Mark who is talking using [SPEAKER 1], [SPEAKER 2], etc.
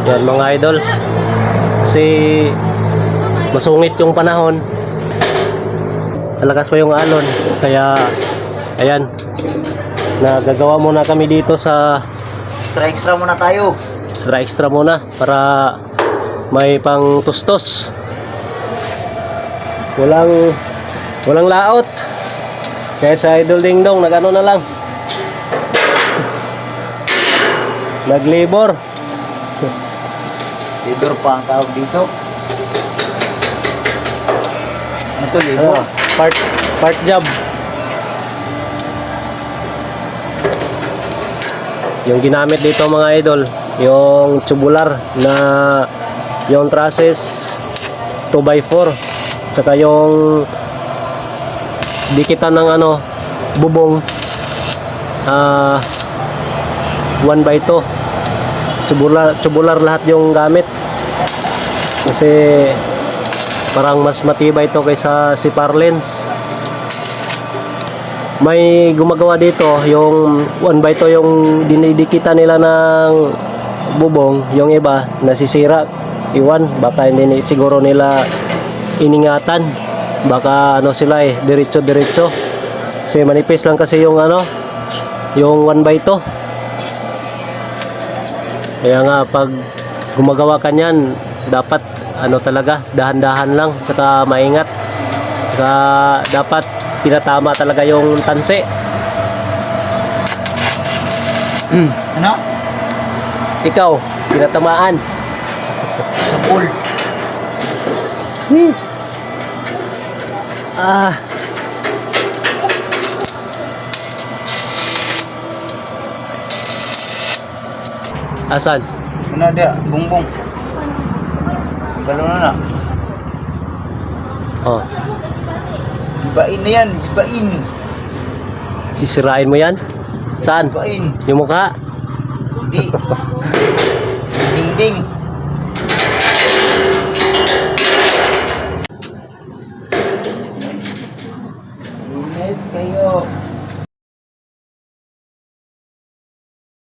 [SPEAKER 1] Yan mga idol. Kasi masungit yung panahon. Malakas pa yung alon. Kaya ayan. Nagagawa muna kami dito sa
[SPEAKER 2] Extra muna tayo.
[SPEAKER 1] extra muna para may pang tustos. Walang laot. Kaya sa Idol Ding Dong nag-ano na lang. Naglibor.
[SPEAKER 2] Libor pa ang tawag dito. Ano to, libor?
[SPEAKER 1] Part job. Yung ginamit dito mga idol, yung tubular na yung trusses 2x4, tsaka yung dikitan ng ano bubong 1x2. Tubular lahat yung gamit kasi parang mas matibay ito kaysa si Parlens. May gumagawa dito yung 1x2 yung dinidikitan nila ng bubong, yung iba nasisira. Iwan, baka hindi siguro nila iningatan, baka ano sila diretso kasi manipis lang kasi yung ano yung 1x2. Kaya nga pag gumagawa ka niyan dapat ano talaga dahan-dahan lang, tsaka maingat, tsaka dapat tinatama talaga yung tanse.
[SPEAKER 2] Ano?
[SPEAKER 1] Ikaw tinatamaan
[SPEAKER 2] Sa pool.
[SPEAKER 1] Asan?
[SPEAKER 2] Ano dia? Bungbong. Balon na.
[SPEAKER 1] Oh,
[SPEAKER 2] Gibain na yan. Gibain.
[SPEAKER 1] sisirain mo yan? Saan?
[SPEAKER 2] Gibain.
[SPEAKER 1] Yung mukha?
[SPEAKER 2] Hindi. Dingding.